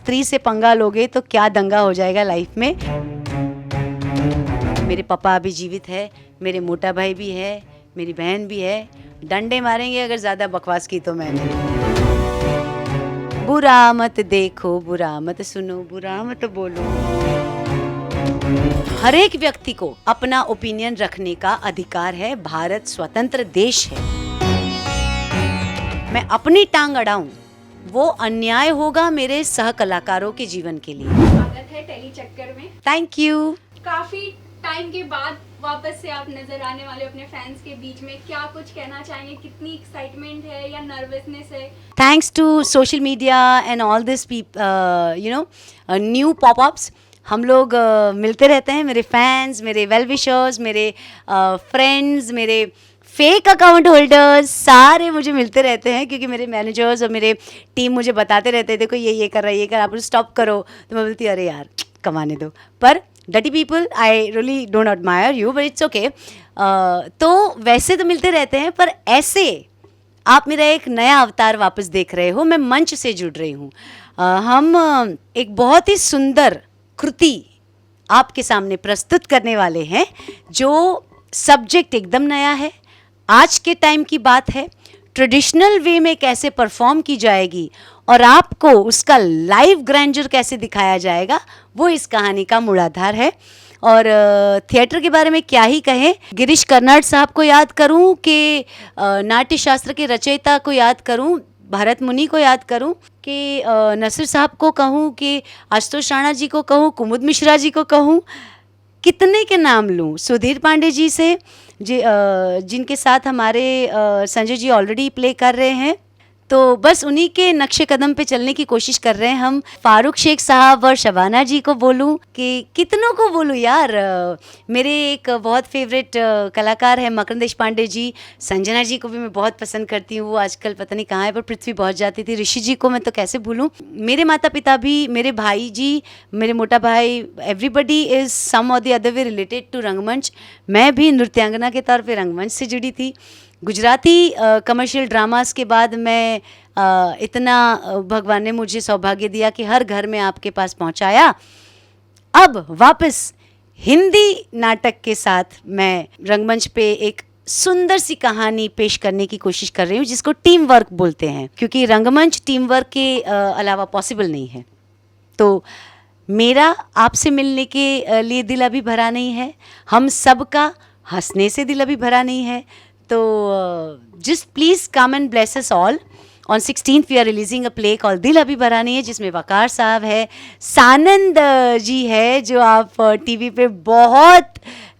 स्त्री से पंगा लोगे तो क्या दंगा हो जाएगा लाइफ में। मेरे पापा अभी जीवित है, मेरे मोटा भाई भी है, मेरी बहन भी है। डंडे मारेंगे अगर ज़्यादा बकवास की तो मैंने। बुरा मत देखो, बुरा मत सुनो, बुरा मत बोलो। हर एक व्यक्ति को अपना ओपिनियन रखने का अधिकार है। भारत स्वतंत्र देश है। मैं अपनी टांग अड़ाऊं वो अन्याय होगा मेरे सह कलाकारों के जीवन के लिए। स्वागत है टेली चक्कर में। Thank you. काफी टाइम के बाद वापस से आप नजर आने वाले अपने फैंस के बीच में, क्या कुछ कहना चाहेंगे? कितनी एक्साइटमेंट है या नर्वसनेस है? Thanks to social media and all this new popups हम लोग मिलते रहते हैं। मेरे फैंस, मेरे वेल विशर्स, मेरे फ्रेंड्स, मेरे फेक अकाउंट होल्डर्स सारे मुझे मिलते रहते हैं, क्योंकि मेरे मैनेजर्स और मेरे टीम मुझे बताते रहते हैं देखो ये कर रहा है, ये कर, आप स्टॉप करो। तो मैं बोलती अरे यार कमाने दो। पर डटी people, I really don't admire you, but it's okay. तो वैसे तो मिलते रहते हैं, पर ऐसे आप मेरा एक नया अवतार वापस देख रहे हो। मैं मंच से जुड़ रही हूँ। हम एक बहुत ही सुंदर कृति आपके सामने प्रस्तुत करने वाले हैं, जो सब्जेक्ट एकदम नया है, आज के टाइम की बात है। ट्रेडिशनल वे में कैसे परफॉर्म की जाएगी और आपको उसका लाइव ग्रैंडर कैसे दिखाया जाएगा, वो इस कहानी का मूलाधार है। और थिएटर के बारे में क्या ही कहें। गिरीश कर्नाड साहब को याद करूं कि नाट्य शास्त्र के रचयिता को याद करूं, भरत मुनि को याद करूं, कि नसीर साहब को कहूं, कि आशुतोष राणा जी को कहूं, कुमुद मिश्रा जी को कहूं, कितने के नाम लूं, सुधीर पांडे जी से जिनके साथ हमारे संजय जी ऑलरेडी प्ले कर रहे हैं। तो बस उन्हीं के नक्शे कदम पे चलने की कोशिश कर रहे हैं हम। फारूक शेख साहब और शबाना जी को बोलूं कि कितनों को बोलूं यार। मेरे एक बहुत फेवरेट कलाकार है मकरंद देशपांडे जी। संजना जी को भी मैं बहुत पसंद करती हूँ, वो आजकल पता नहीं कहाँ है, पर पृथ्वी पहुँच जाती थी। ऋषि जी को मैं तो कैसे भूलूं। मेरे माता पिता भी, मेरे भाई जी, मेरे मोटा भाई, एवरीबडी इज़ सम और the other way related to रंगमंच। मैं भी नृत्यांगना के तौर पर रंगमंच से जुड़ी थी। गुजराती कमर्शियल ड्रामास के बाद मैं इतना भगवान ने मुझे सौभाग्य दिया कि हर घर में आपके पास पहुंचाया। अब वापस हिंदी नाटक के साथ मैं रंगमंच पे एक सुंदर सी कहानी पेश करने की कोशिश कर रही हूँ, जिसको टीम वर्क बोलते हैं, क्योंकि रंगमंच टीम वर्क के अलावा पॉसिबल नहीं है। तो मेरा आपसे मिलने के लिए दिल अभी भरा नहीं है, हम सबका हंसने से दिल अभी भरा नहीं है। तो just please come and bless us all. On 16th we are releasing a play called दिल अभी भरा नहीं है, जिसमें वकार साहब है, सानंद जी है, जो आप टीवी पे बहुत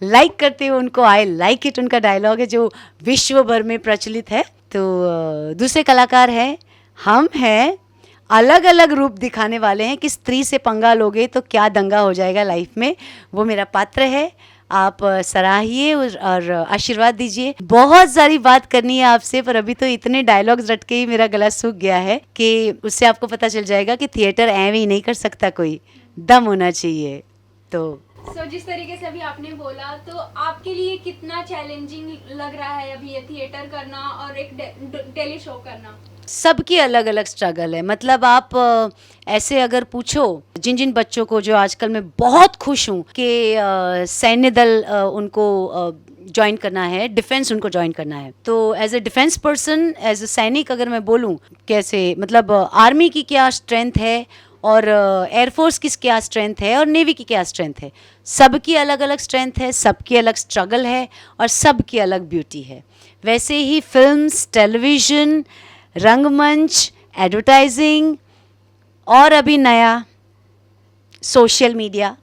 लाइक करते हो उनको। आई लाइक इट, उनका डायलॉग है जो विश्व भर में प्रचलित है। तो दूसरे कलाकार हैं, हम हैं, अलग अलग रूप दिखाने वाले हैं कि स्त्री से पंगा लोगे तो क्या दंगा हो जाएगा लाइफ में, वो मेरा पात्र है। आप सराहिए और आशीर्वाद दीजिए। बहुत सारी बात करनी है आपसे, पर अभी तो इतने डायलॉग्स रट के ही मेरा गला सूख गया है कि उससे आपको पता चल जाएगा कि थिएटर ऐਵੇਂ ही नहीं कर सकता, कोई दम होना चाहिए। तो जिस तरीके से अभी आपने बोला, तो आपके लिए कितना चैलेंजिंग लग रहा है अभी ये थिएटर करना और एक टेली शो करना? सबकी अलग अलग स्ट्रगल है। मतलब आप ऐसे अगर पूछो जिन जिन बच्चों को, जो आजकल मैं बहुत खुश हूँ कि सैन्य दल उनको ज्वाइन करना है, डिफेंस उनको ज्वाइन करना है, तो as a defence person, as a सैनिक अगर मैं बोलूँ कैसे, मतलब आर्मी की क्या स्ट्रेंथ है और एयरफोर्स की क्या स्ट्रेंथ है और नेवी की क्या स्ट्रेंथ है, सबकी अलग अलग स्ट्रेंथ है, सबकी अलग स्ट्रगल है और सबकी अलग ब्यूटी है। वैसे ही फिल्म्स, टेलीविज़न, रंगमंच, एडवर्टाइजिंग और अभी नया सोशल मीडिया,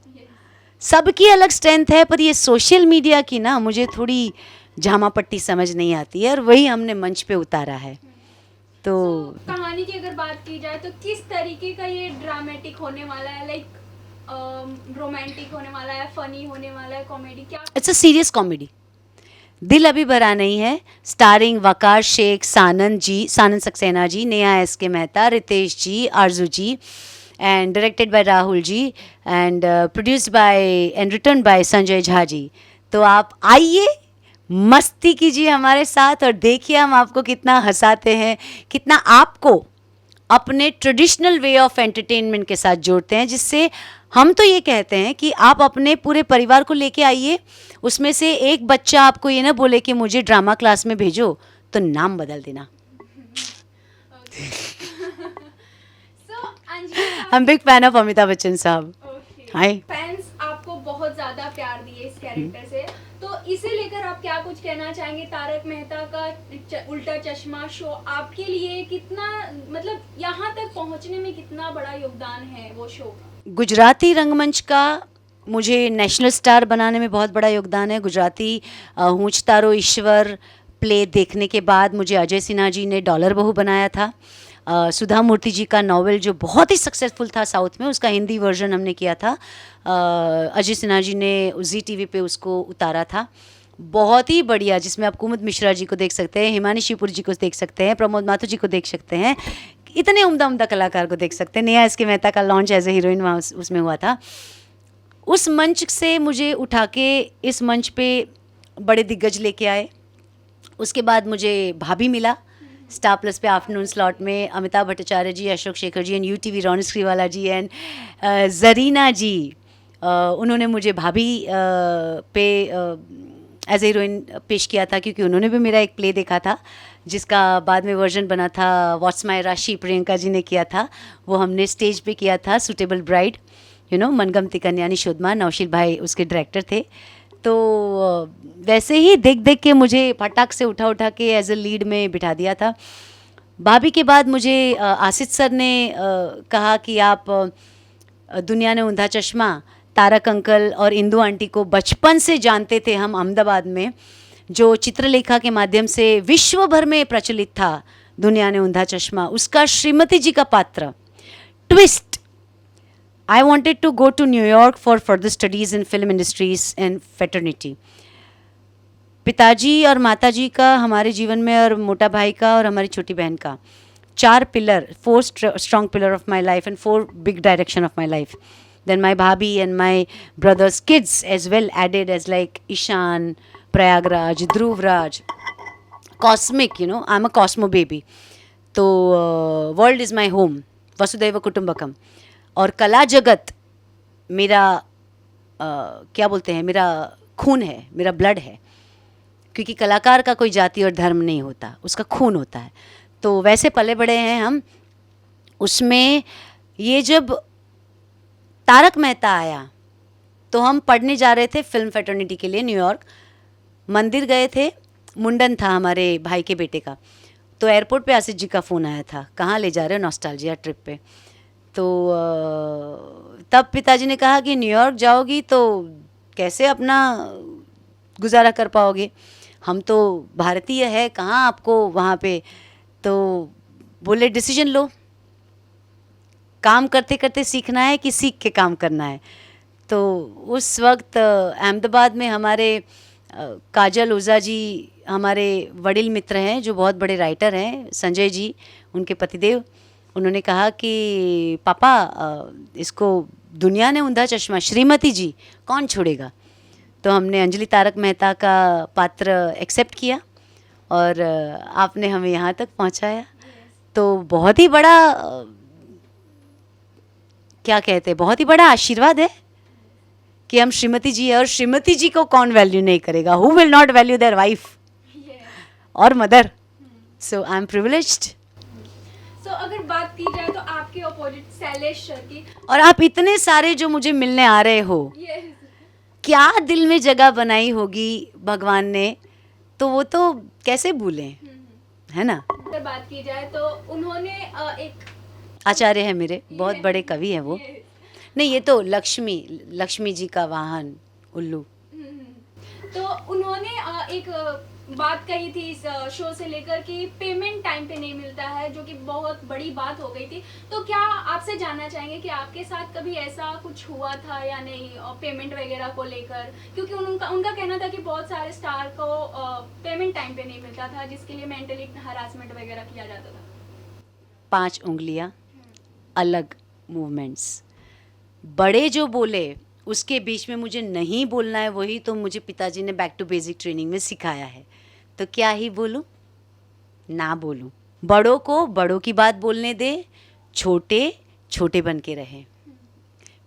सबकी अलग स्ट्रेंथ है। पर ये सोशल मीडिया की ना मुझे थोड़ी झामा पट्टी समझ नहीं आती है, और वही हमने मंच पे उतारा है। तो कहानी की अगर बात की जाए तो किस तरीके का ये ड्रामेटिक होने वाला है? लाइक रोमांटिक होने वाला है, फनी होने वाला है, कॉमेडी? क्या? It's a serious comedy. Dil Abhi Bhara Nahin Hai, starring Waqar Shaikh, Sanand ji, Sanand Saxena ji, Neha S K Mehta, Ritesh ji, Aarzoo ji, and directed by Rahul ji, and produced by and written by Sanjay Jha ji. तो आप आइए, मस्ती कीजिए हमारे साथ और देखिए हम आपको कितना हंसाते हैं, कितना आपको अपने ट्रेडिशनल वे ऑफ एंटरटेनमेंट के साथ जोड़ते हैं, जिससे हम तो ये कहते हैं कि आप अपने पूरे परिवार को लेके आइए, उसमें से एक बच्चा आपको ये ना बोले कि मुझे ड्रामा क्लास में भेजो, तो नाम बदल देना। So Anjali I am big fan of Amitabh Bachchan साहब। हाय। फैंस आपको बहुत ज्यादा प्यार दिए इस कैरेक्टर से, तो इसे लेकर आप क्या कुछ कहना चाहेंगे? तारक मेहता का उल्टा चश्मा शो आपके लिए कितना, मतलब यहाँ तक पहुँचने में कितना बड़ा योगदान है वो शो का? गुजराती रंगमंच का मुझे नेशनल स्टार बनाने में बहुत बड़ा योगदान है। गुजराती हूंच तारो ईश्वर प्ले देखने के बाद मुझे अजय सिन्हा जी ने डॉलर बहू बनाया था। सुधा मूर्ति जी का नॉवेल जो बहुत ही सक्सेसफुल था साउथ में, उसका हिंदी वर्जन हमने किया था। अजय सिन्हा जी ने जी टीवी पे उसको उतारा था, बहुत ही बढ़िया, जिसमें आप कुमुद मिश्रा जी को देख सकते हैं, हिमानी शिवपुरी जी को देख सकते हैं, प्रमोद माथुर जी को देख सकते हैं, इतने उम्दा उम्दा कलाकार को देख सकते हैं। नेहा एस के मेहता का लॉन्च एज ए हीरोइन वहाँ उसमें हुआ था। उस मंच से मुझे उठा के इस मंच पे बड़े दिग्गज लेके आए। उसके बाद मुझे भाभी मिला स्टार प्लस पे आफ्टरनून स्लॉट में, Amitabh Bhattacharya ji, Ashok Shekhar ji and UTV Ronnie Screwvala ji and Zarina ji, उन्होंने मुझे भाभी पे एज ए हीरोइन पेश किया था, क्योंकि उन्होंने भी मेरा एक प्ले देखा था जिसका बाद में वर्जन बना था व्हाट्स माय राशि, प्रियंका जी ने किया था। वो हमने स्टेज पे किया था, सूटेबल ब्राइड, यू नो, मनगमती कन्यानी शोधमा, नौशील भाई उसके डायरेक्टर थे। तो वैसे ही देख देख के मुझे फटाक से उठा उठा के एज ए लीड में बिठा दिया था। भाभी के बाद मुझे आसिफ सर ने कहा कि आप दुनिया ने ऊंधा चश्मा, तारक अंकल और इंदू आंटी को बचपन से जानते थे हम अहमदाबाद में, जो चित्रलेखा के माध्यम से विश्व भर में प्रचलित था दुनिया ने ऊंधा चश्मा, उसका श्रीमती जी का पात्र twist. I wanted to go to New York for further studies in film industries and fraternity. पिताजी और माताजी का हमारे जीवन में, और मोटा भाई का और हमारी छोटी बहन का, 4 pillar, 4 strong pillar of my life and 4 big direction of my life. Then my bhabhi and my brother's kids as well added as like Ishan, Prayagraj, Dhruvraj, cosmic, you know, I'm a cosmo baby. तो world is my home, वसुदैव कुटुंबकम। और कला जगत मेरा क्या बोलते हैं, मेरा खून है, मेरा ब्लड है, क्योंकि कलाकार का कोई जाति और धर्म नहीं होता, उसका खून होता है। तो वैसे पले बड़े हैं हम। उसमें ये जब तारक मेहता आया तो हम पढ़ने जा रहे थे फिल्म फ्रेटर्निटी के लिए न्यूयॉर्क, मंदिर गए थे, मुंडन था हमारे भाई के बेटे का। तो एयरपोर्ट पे आसिफ जी का फ़ोन आया था, कहाँ ले जा रहे हो, नॉस्टैल्जिया ट्रिप पे। तो तब पिताजी ने कहा कि न्यूयॉर्क जाओगी तो कैसे अपना गुजारा कर पाओगे, हम तो भारतीय है, कहाँ आपको वहाँ पे। तो बोले डिसीजन लो, काम करते करते सीखना है कि सीख के काम करना है। तो उस वक्त अहमदाबाद में हमारे काजल ओझा जी हमारे वडील मित्र हैं, जो बहुत बड़े राइटर हैं, संजय जी उनके पतिदेव। उन्होंने कहा कि पापा इसको दुनिया ने ऊंधा चश्मा, श्रीमती जी कौन छोड़ेगा। तो हमने अंजलि तारक मेहता का पात्र एक्सेप्ट किया और आपने हमें यहाँ तक पहुँचाया। तो बहुत ही बड़ा क्या कहते हैं, बहुत ही बड़ा आशीर्वाद है कि हम श्रीमती जी है, और श्रीमती जी को कौन वैल्यू नहीं करेगा, who will not value their wife और mother. So I am privileged. तो अगर बात की जाए तो आपके अपोजिट शैलेश सर की, और आप इतने सारे जो मुझे मिलने आ रहे हो, क्या दिल में जगह बनाई होगी भगवान ने, तो वो तो कैसे भूलें, है ना। अगर बात की जाए तो उन्होंने एक आचार्य है मेरे, बहुत बड़े कवि हैं वो। नहीं, ये तो लक्ष्मी जी का वाहन उल्लू। तो उन्होंने एक बात कही थी इस शो से लेकर कि पेमेंट टाइम पे नहीं मिलता है, जो कि बहुत बड़ी बात हो गई थी। तो क्या आपसे जानना चाहेंगे कि आपके साथ कभी ऐसा कुछ हुआ था या नहीं, पेमेंट वगैरह को लेकर? क्योंकि उनका कहना था कि बहुत सारे स्टार को पेमेंट टाइम पे नहीं मिलता था, जिसके लिए मेंटली हरासमेंट वगैरह किया जाता था। 5 उंगलियां, अलग मूवमेंट्स, बड़े जो बोले उसके बीच में मुझे नहीं बोलना है, वही तो मुझे पिताजी ने बैक टू बेसिक ट्रेनिंग में सिखाया है। तो क्या ही बोलूं, ना बोलूं, बड़ों को बड़ों की बात बोलने दें, छोटे छोटे बन के रहें।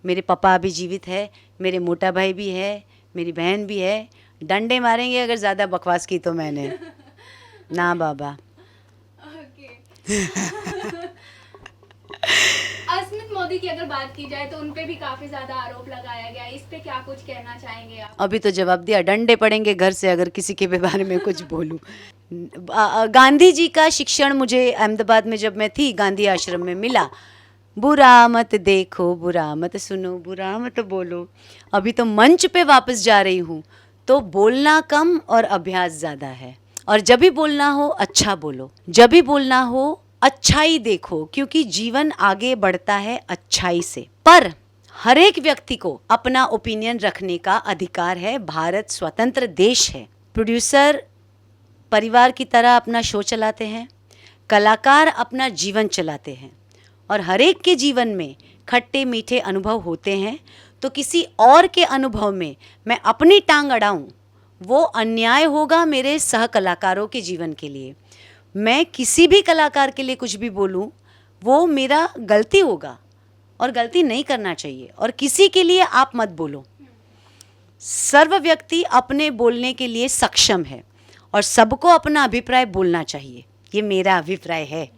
मेरे पापा अभी जीवित है, मेरे मोटा भाई भी है, मेरी बहन भी है। डंडे मारेंगे अगर ज़्यादा बकवास की तो मैंने। ना बाबा। ओके। अस्मित मोदी की अगर बात की जाए तो उन पे भी काफी ज्यादा आरोप लगाया गया है, इस पे क्या कुछ कहना चाहेंगे आप? अभी तो जवाब दिया, डंडे पड़ेंगे घर से अगर किसी के बारे में कुछ बोलूं। गांधी जी का शिक्षण मुझे अहमदाबाद में जब मैं थी गांधी आश्रम में मिला। बुरा मत देखो, बुरा मत सुनो, बुरा मत बोलो। अभी तो मंच पे वापस जा रही हूँ तो बोलना कम और अभ्यास ज़्यादा है। और जब भी बोलना हो अच्छा बोलो, जब भी बोलना हो अच्छाई देखो, क्योंकि जीवन आगे बढ़ता है अच्छाई से। पर हर एक व्यक्ति को अपना ओपिनियन रखने का अधिकार है। भारत स्वतंत्र देश है। प्रोड्यूसर परिवार की तरह अपना शो चलाते हैं, कलाकार अपना जीवन चलाते हैं, और हर एक के जीवन में खट्टे मीठे अनुभव होते हैं। तो किसी और के अनुभव में मैं अपनी टांग अड़ाऊं, वो अन्याय होगा मेरे सह कलाकारों के जीवन के लिए। मैं किसी भी कलाकार के लिए कुछ भी बोलूं, वो मेरा गलती होगा और गलती नहीं करना चाहिए। और किसी के लिए आप मत बोलो। सर्व व्यक्ति अपने बोलने के लिए सक्षम है और सबको अपना अभिप्राय बोलना चाहिए। ये मेरा अभिप्राय है।